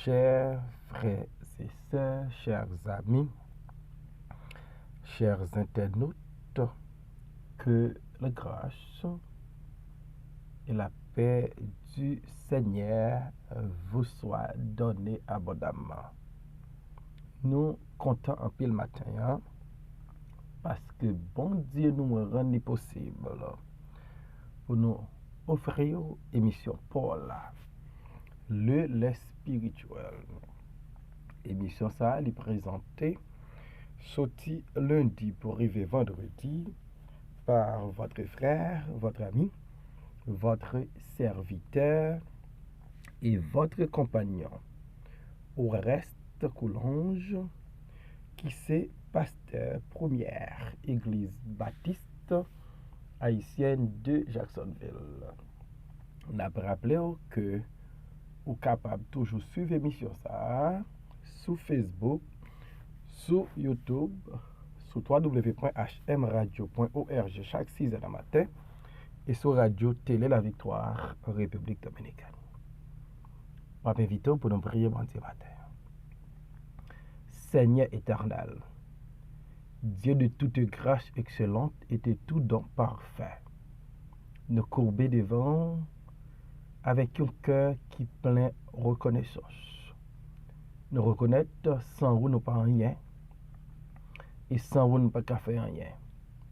Chers frères et sœurs, chers amis, chers internautes, que la grâce et la paix du Seigneur vous soient données abondamment. Nous comptons en pile matin parce que bon Dieu nous rend possible pour nous offrir émission Paul, le lait spirituel. Émission ça est présentée sorti lundi pour arriver vendredi par votre frère, votre ami, votre serviteur et votre compagnon. Au reste, Coulonge, qui c'est pasteur première église baptiste haïtienne de Jacksonville. On a rappelé que vous êtes capable de toujours suivre l'émission ça sur Facebook, sur YouTube, sur www.hmradio.org chaque 6h du matin et sur Radio Télé La Victoire en République Dominicaine. Je vous invite pour nous prier bon Dieu matin. Seigneur éternel, Dieu de toute grâce excellente et de tout don parfait, nous courber devant avec un cœur qui plein reconnaissance. Nous reconnaître sans vous nous pas rien et sans vous nous pas qu'à faire rien.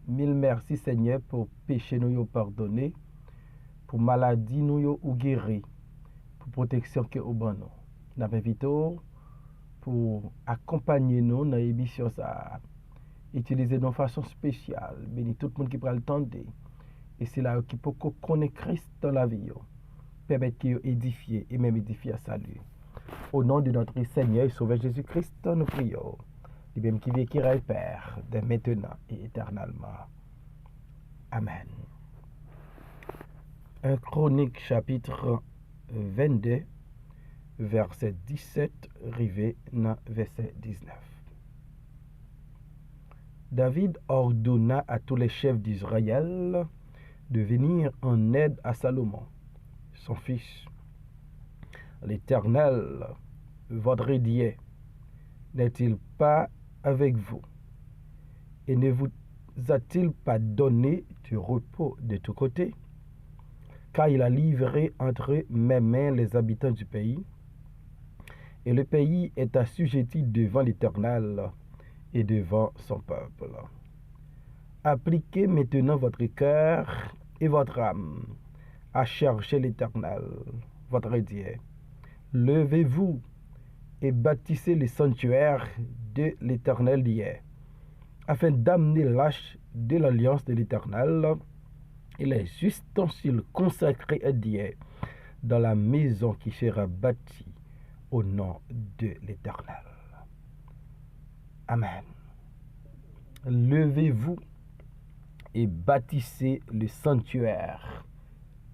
Mille merci Seigneur pour péché nous yo pardonné, pour maladie nous yo ou guéri, pour protection que au bon nous. Nous invitons pour accompagner nous dans l'émission ça. Utiliser de façon spéciale, béni tout le monde qui prend le temps de. Et c'est là qui peut connaître Christ dans la vie, permettre qu'il édifie et même édifier à salut. Au nom de notre Seigneur et Sauveur Jésus-Christ, nous prions. Le même qui vit qui règne Père, dès maintenant et éternellement. Amen. 1 Chronique chapitre 22, verset 17, rivé dans verset 19. David ordonna à tous les chefs d'Israël de venir en aide à Salomon, son fils. L'Éternel, votre Dieu, n'est-il pas avec vous? Et ne vous a-t-il pas donné du repos de tous côtés? Car il a livré entre mes mains les habitants du pays, et le pays est assujetti devant l'Éternel et devant son peuple. Appliquez maintenant votre cœur et votre âme à chercher l'Éternel, votre Dieu. Levez-vous et bâtissez le sanctuaire de l'Éternel Dieu, afin d'amener l'arche de l'alliance de l'Éternel et les ustensiles consacrés à Dieu dans la maison qui sera bâtie au nom de l'Éternel. Amen. Levez-vous et bâtissez le sanctuaire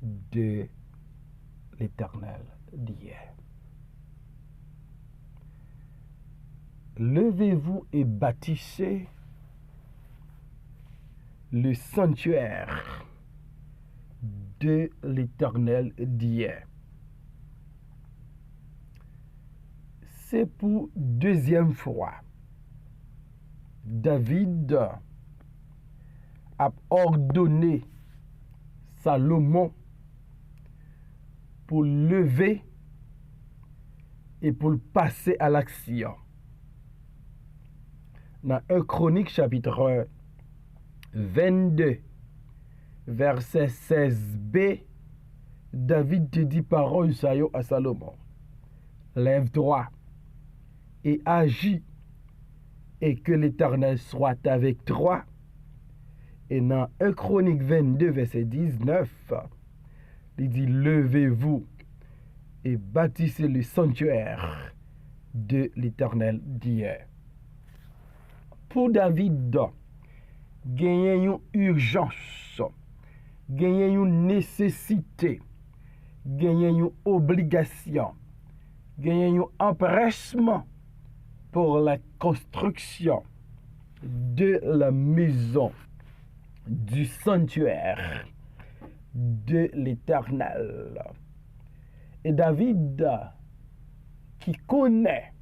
de l'Éternel Dieu. Levez-vous et bâtissez le sanctuaire de l'Éternel Dieu. C'est pour deuxième fois. David a ordonné Salomon pour lever et pour passer à l'action. Dans 1 Chronique chapitre 22, verset 16b, David te dit parole à Salomon. Lève-toi et agis, et que l'Éternel soit avec toi. Et dans 1 Chronique 22, verset 19, il dit, levez-vous et bâtissez le sanctuaire de l'Éternel Dieu. Pour David, gagner une urgence, gagner une nécessité, gagner une obligation, gagner un empressement pour la construction de la maison du sanctuaire de l'Éternel. Et David qui connaît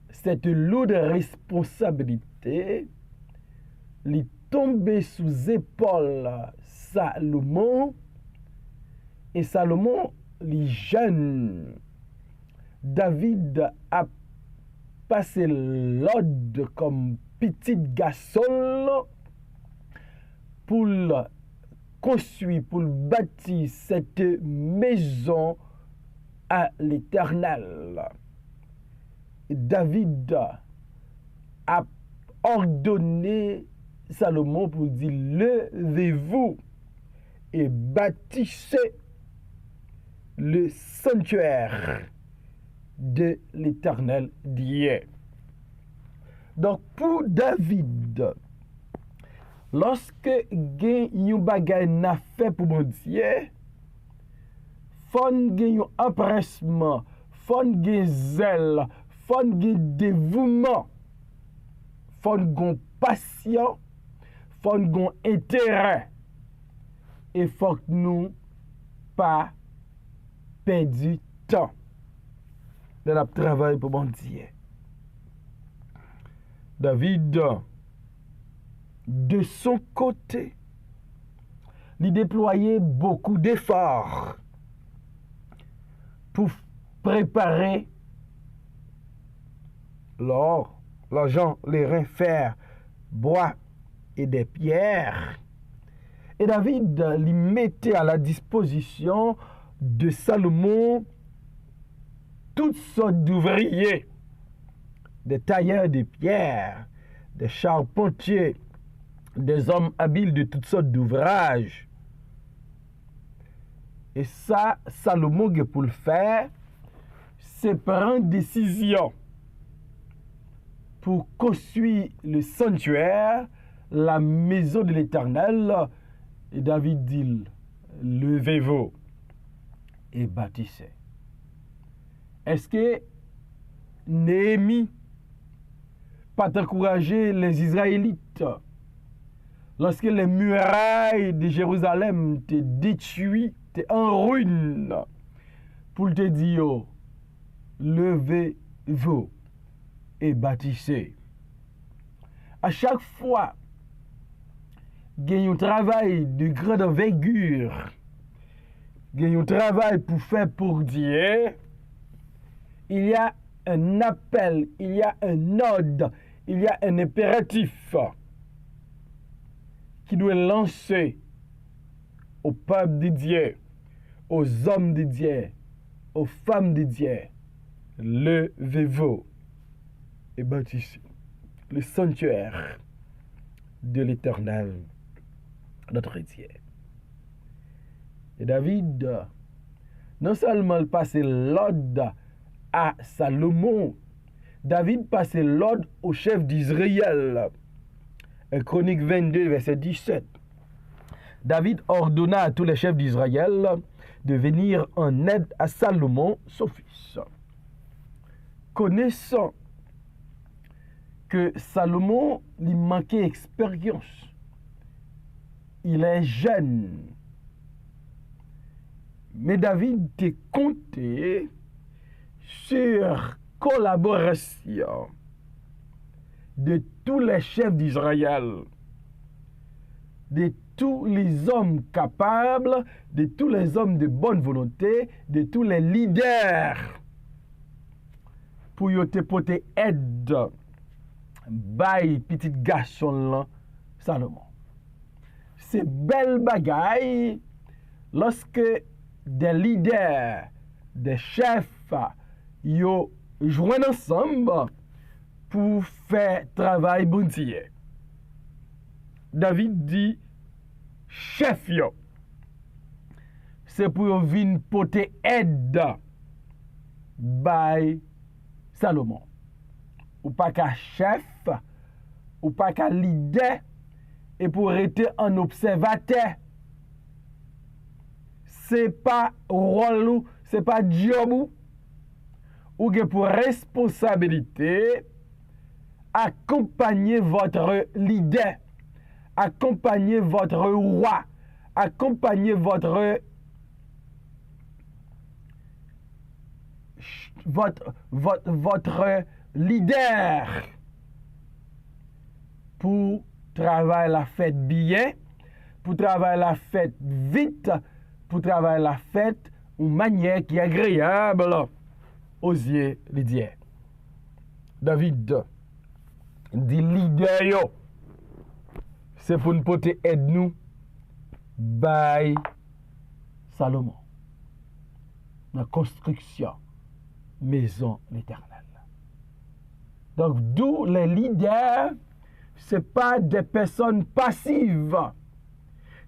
cette lourde responsabilité, il tombe sous épaule Salomon, et Salomon, les jeune, David a passé l'ordre comme petit garçon pour construire, pour bâtir cette maison à l'Éternel. David a ordonné Salomon pour dire: levez-vous et bâtissez le sanctuaire de l'Éternel d'hier. Donc pour David, lorsque gen yon bagay n'a fait pour mon Dieu, faut gen yon empressement, faut gen zèle, faut gen dévouement, faut gen passion, faut gen intérêt, et faut que nous pas perdu temps dans le travail pour mon Dieu. David, de son côté, il déployait beaucoup d'efforts pour préparer l'or, l'argent, les reins, fer, bois et des pierres. Et David lui mettait à la disposition de Salomon toutes sortes d'ouvriers, des tailleurs de pierre, des charpentiers, des hommes habiles de toutes sortes d'ouvrages. Et ça, Salomon, pour le faire, c'est prendre décision pour construire le sanctuaire, la maison de l'Éternel. Et David dit: levez-vous et bâtissez. Est-ce que Néhémie pas encouragé les Israélites lorsque les murailles de Jérusalem étaient détruites, étaient en ruine, pour te dire: levez-vous et bâtissez? À chaque fois qu'il y a un travail de grande envergure, qu'il y a un travail pour faire pour Dieu, il y a un appel, il y a un ordre, il y a un impératif qui doit lancer au peuple de Dieu, aux hommes de Dieu, aux femmes de Dieu: levez-vous et bâtissez le sanctuaire de l'Éternel, notre Dieu. Et David, non seulement il passait l'ordre à Salomon, David passait l'ordre au chef d'Israël. Chronique 22, verset 17. David ordonna à tous les chefs d'Israël de venir en aide à Salomon, son fils. Connaissant que Salomon lui manquait expérience, il est jeune, mais David était compté sur collaboration de tous les chefs d'Israël, de tous les hommes capables, de tous les hommes de bonne volonté, de tous les leaders, pour y te porter aide by petit garçon là, Salomon. C'est belle bagaille lorsque des leaders, des chefs, yo joignent ensemble pour faire travail bon Dieu. David dit: chef yo, c'est pour venir porter aide by Salomon. Ou pas qu'un chef, ou pas qu'un leader, et pour être un observateur. C'est pas rôle, c'est pas job ou que pour responsabilité accompagner votre leader, accompagner votre roi, accompagner votre votre leader pour travailler la fête bien, pour travailler la fête vite, pour travailler la fête d'une manière qui est agréable aux yeux de Dieu. David dit leader yo, c'est pour nous porter aide nous by Salomon dans la construction maison l'Éternel. Donc d'où les leaders, c'est pas des personnes passives.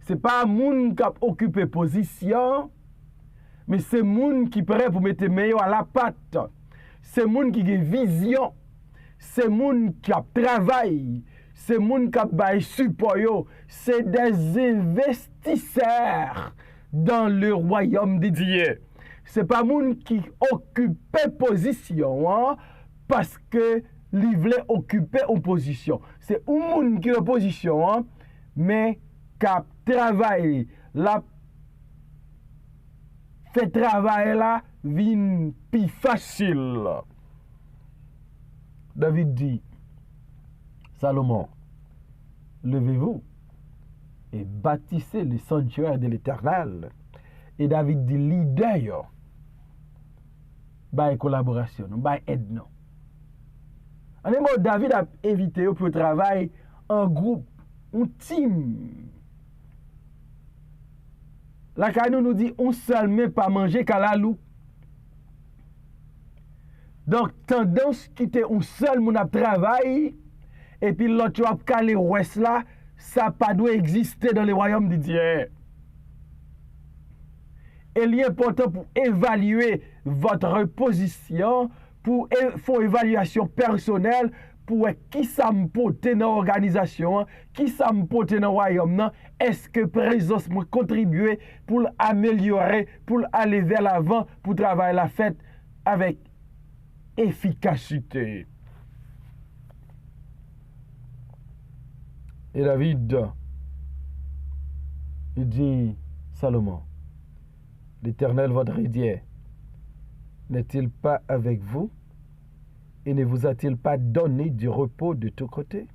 C'est pas un monde qui a occupé position, mais c'est un monde qui est prêt pour mettre meilleur à la patte. C'est un monde qui a vision. C'est un monde qui a travail. C'est un monde qui a support. C'est des investisseurs dans le royaume de Dieu. C'est pas un monde qui occupe position parce que il voulait occuper une position. C'est un monde qui est en position, mais qui a travaillé, la fait travail là, vient plus facile. David dit, Salomon, levez-vous et bâtissez le sanctuaire de l'Éternel. Et David dit, leader, by collaboration, by aide non. En un mot, David a invité pour travailler en groupe, un team. La canou nous dit, on seul mais pas manger qu'à la loup. Donc, tendance qui était un seul mon a travail, et puis l'autre a calé ouest là, ça pas doit exister dans le royaume de Dieu. Et il est important pour évaluer votre position, pour faire une évaluation personnelle, pour qui ça me porte dans l'organisation, qui ça me porte dans le royaume, est-ce que présence me contribuer pour améliorer, pour aller vers l'avant, pour travailler la fête avec efficacité. Et David, il dit, Salomon, l'Éternel votre Dieu n'est-il pas avec vous et ne vous a-t-il pas donné du repos de tous côtés?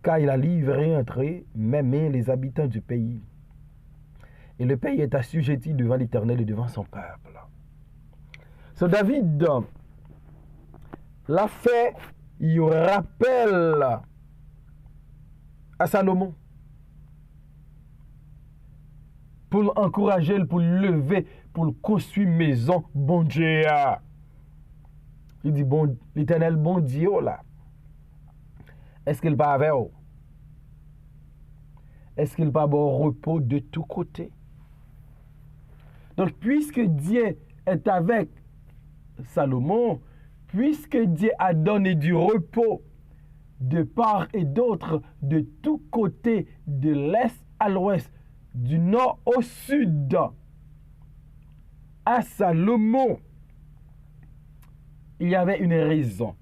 Car il a livré entre même les habitants du pays. Et le pays est assujetti devant l'Éternel et devant son peuple. So David l'a fait, il rappelle à Salomon pour l'encourager, pour le lever, pour le construire maison, bon Dieu. Il dit, bon, l'Éternel, bon Dieu, là. Est-ce qu'il pas avec vous? Est-ce qu'il pas bon repos de tous côtés? Donc, puisque Dieu est avec Salomon, puisque Dieu a donné du repos de part et d'autre, de tous côtés, de l'est à l'ouest, du nord au sud, à Salomon, il y avait une raison.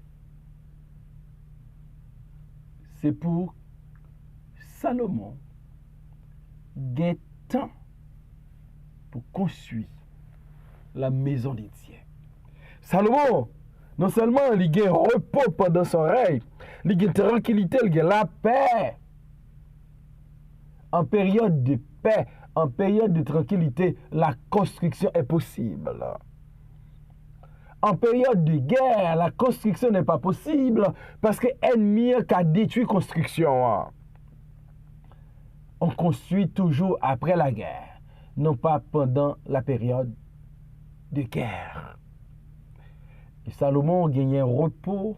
C'est pour Salomon gagner temps pour construire la maison de Dieu. Salomon, non seulement il gagne repos pendant son règne, il gagne tranquillité, il gagne la paix. En période de paix, en période de tranquillité, la construction est possible. En période de guerre, la construction n'est pas possible parce que l'ennemi a détruit la construction. On construit toujours après la guerre, non pas pendant la période de guerre. Et Salomon a gagné un repos,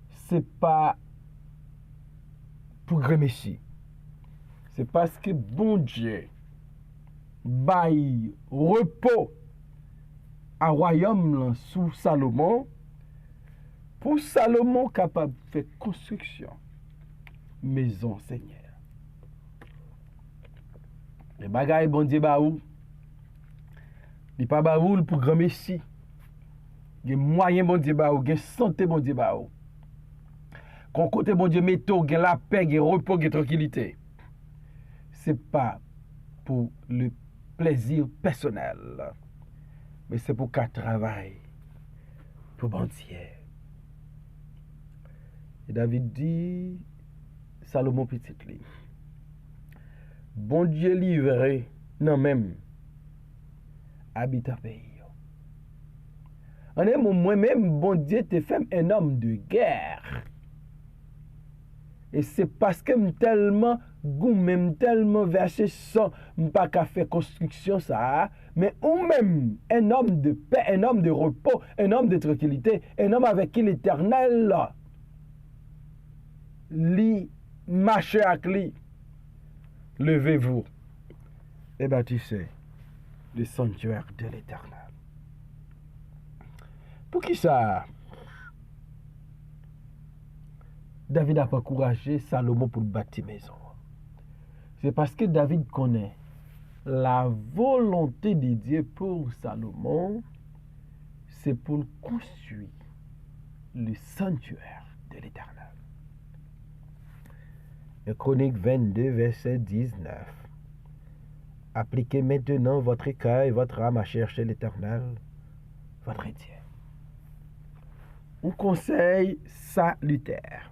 c'est pas pour grémessi. C'est parce que bon Dieu baille repos à royaume sous Salomon, pour Salomon capable de faire construction maison Seigneur. Les bagailles bon Dieu baou, il pas baoul pour grand messie. Il y a moyen bon Dieu baou, il y a santé bon Dieu baou. Quand côté bon Dieu métaux, il y a la paix, il y a repos, il y a tranquillité. C'est pas pour le plaisir personnel. mais c'est pour qu'elle travaille pour bon Dieu. Et David dit, Salomon petit li, bon Dieu livré, non même, habite à pays. En un moment, moi-même, bon Dieu te fait un homme de guerre. Et c'est parce que je tellement goût, même tellement versé sans, pas qu'à faire construction ça, mais ou même un homme de paix, un homme de repos, un homme de tranquillité, un homme avec qui l'Éternel lui marche avec lui. Levez-vous et bâtissez le sanctuaire de l'Éternel. Pour qui ça? David a encouragé Salomon pour bâtir maison. C'est parce que David connaît la volonté de Dieu pour Salomon, c'est pour construire le sanctuaire de l'Éternel. Le Chronique 22, verset 19. Appliquez maintenant votre cœur et votre âme à chercher l'Éternel, votre Dieu. Un conseil salutaire.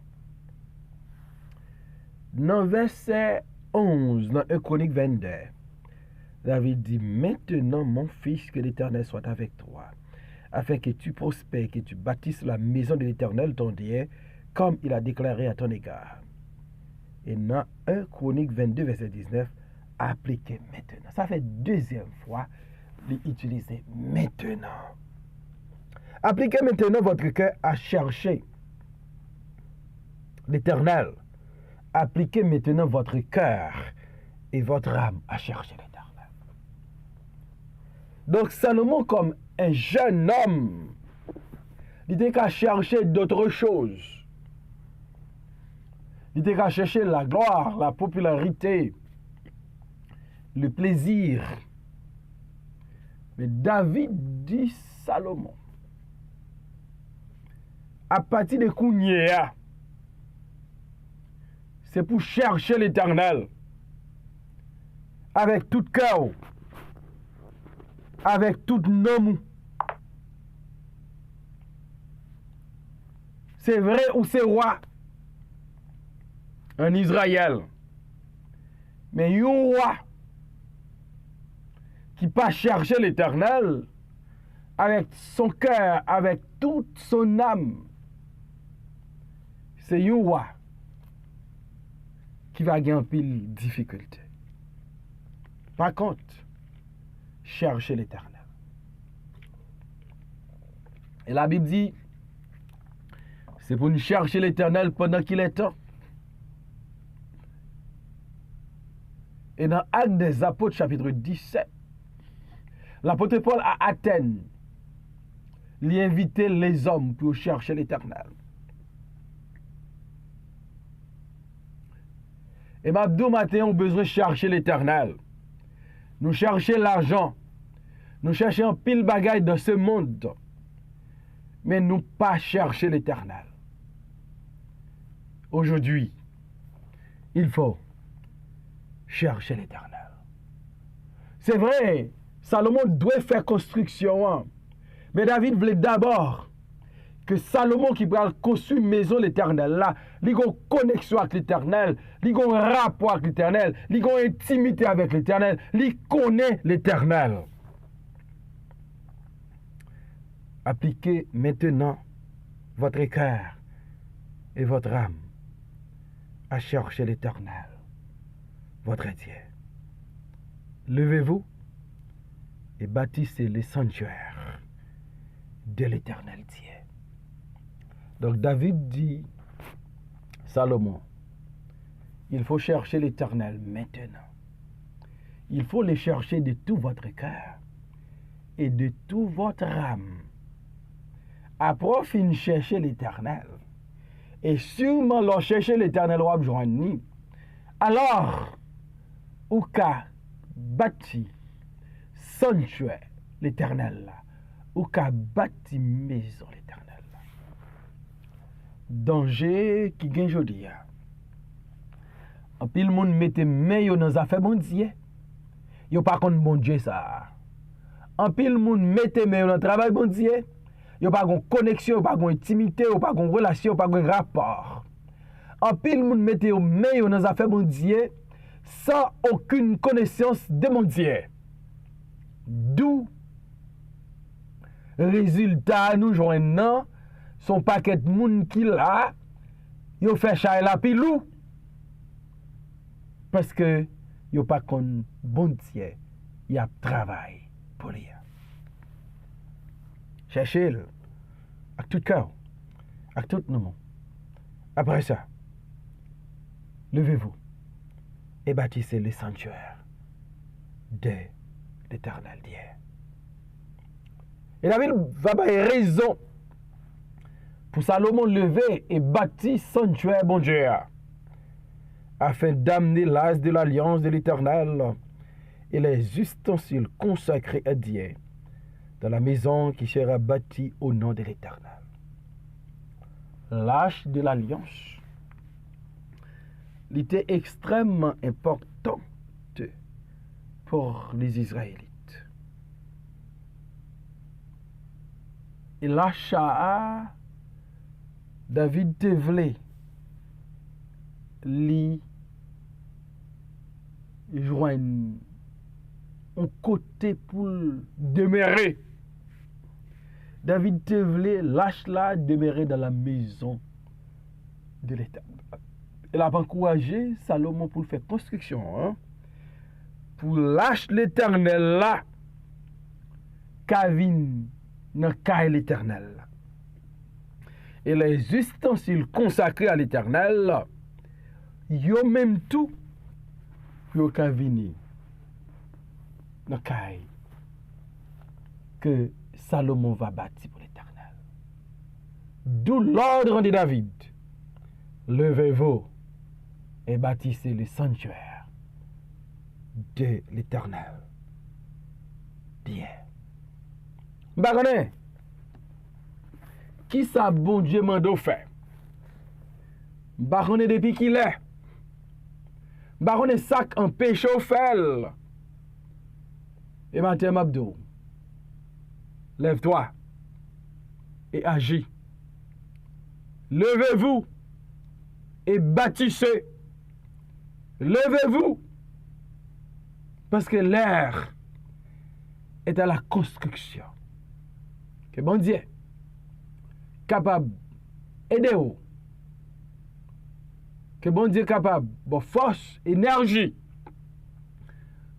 Dans le verset 11, dans 1 Chronique 22, David dit, maintenant mon fils, que l'Éternel soit avec toi, afin que tu prospères, que tu bâtisses la maison de l'Éternel, ton Dieu, comme il a déclaré à ton égard. Et dans 1 Chronique 22, verset 19, appliquez maintenant. Ça fait deuxième fois l'utiliser maintenant. Appliquez maintenant votre cœur à chercher l'Éternel. Appliquez maintenant votre cœur et votre âme à chercher l'Éternel. Donc Salomon, comme un jeune homme, il était qu'à chercher d'autres choses. Il était qu'à chercher la gloire, la popularité, le plaisir. Mais David dit Salomon, à partir de Kounia, c'est pour chercher l'Éternel avec tout cœur, avec tout nom. C'est vrai ou c'est roi en Israël, mais un roi qui pas chercher l'Éternel avec son cœur, avec toute son âme, c'est un roi qui va gagner un pile difficulté. Par contre, chercher l'Éternel. Et la Bible dit, c'est pour nous chercher l'Éternel pendant qu'il est temps. Et dans Actes des Apôtres, chapitre 17, l'apôtre Paul à Athènes, il invitait les hommes pour chercher l'Éternel. Et Mabdou matin, on a besoin de chercher l'Éternel. Nous cherchons l'argent. Nous cherchons un pile bagaille dans ce monde. Mais nous pas chercher l'Éternel. Aujourd'hui, il faut chercher l'Éternel. C'est vrai, Salomon doit faire construction. Hein? Mais David voulait d'abord que Salomon qui va construire une maison l'Éternel là, il a une connexion avec l'Éternel, il a un rapport avec l'Éternel, il a une intimité avec l'Éternel, il connaît l'Éternel. Appliquez maintenant votre cœur et votre âme à chercher l'Éternel, votre Dieu. Levez-vous et bâtissez le sanctuaire de l'Éternel Dieu. Donc David dit, Salomon, il faut chercher l'Éternel maintenant. Il faut le chercher de tout votre cœur et de toute votre âme. Après fin chercher l'Éternel, et sûrement leur chercher l'Éternel ou joindre, alors, ou qu'a bâti sanctuaire l'Éternel là, ou qu'a bâti maison l'Éternel. Danger qui gagne aujourd'hui. En pile monde mette main dans affaire bon Dieu. Yo pas contre bon Dieu ça. En pile moun mette men dans travail bon Dieu, yo pas gon connexion, pas gon intimité, pas gon relation, pas gon rapport. En pile moun mette yo men dans affaire bon Dieu sans aucune connaissance de mon Dieu. D'où résultat nous joignons son paquet de moun qui là, yo fait chay la pilou. Parce que yo pas kon bon Dieu, y a travail pour lui. Cherchez-le avec tout cœur, avec tout nom. Après ça, levez-vous et bâtissez le sanctuaire de l'Éternel Dieu. Et David va avoir raison pour Salomon lever et bâtir sanctuaire bon Dieu, afin d'amener l'as de l'alliance de l'Éternel et les ustensiles consacrés à Dieu dans la maison qui sera bâtie au nom de l'Éternel. L'arche de l'alliance, il était extrêmement important pour les Israélites. Et l'achat, David te voulait li joindre un côté pour demeurer. David te voulait lâche là demeurer dans la maison de l'Éternel. Il a encouragé Salomon pour faire construction, pour lâcher l'Éternel là, Kavin dans le l'Éternel. Et les ustensiles consacrés à l'Éternel, yo même tout, yo Kavini dans le que Salomon va bâtir pour l'Éternel. D'où l'ordre de David. Levez-vous et bâtissez le sanctuaire de l'Éternel. Bien. Baronne, qui ça bon Dieu m'a fait? Baronne depuis qu'il est. Baronne sac en péché au fel. Et matin Mabdou, lève-toi et agis. Levez-vous et bâtissez. Levez-vous. Parce que l'air est à la construction. Que bon Dieu capable d'aider vous. Que bon Dieu capable de force, énergie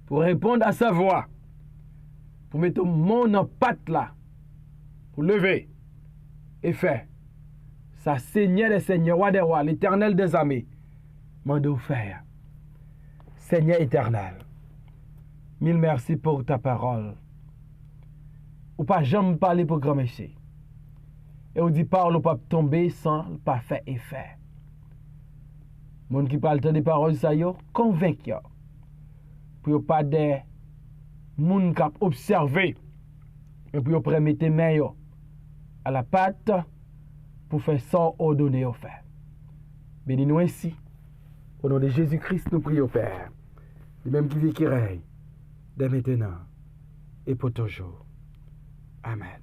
pour répondre à sa voix. Pour mettre mon en patte là. Pour lever et faire. Ça Seigneur des seigneurs, roi des rois, l'Éternel des armées, m'a de faire. Seigneur éternel, mille merci pour ta parole. Ou pas jamais parler pour grand monsieur. Et on dit parle ou pas tomber sans pas faire effet. Moun qui parle des paroles ça yo, convainc yo. Pour pas des moun qui observer et pour permettre main yo à la patte pour faire ça ordonné au fait. Bénis-nous ainsi. Au nom de Jésus-Christ, nous prions, Père. Le même qui vit qui règne, dès maintenant et pour toujours. Amen.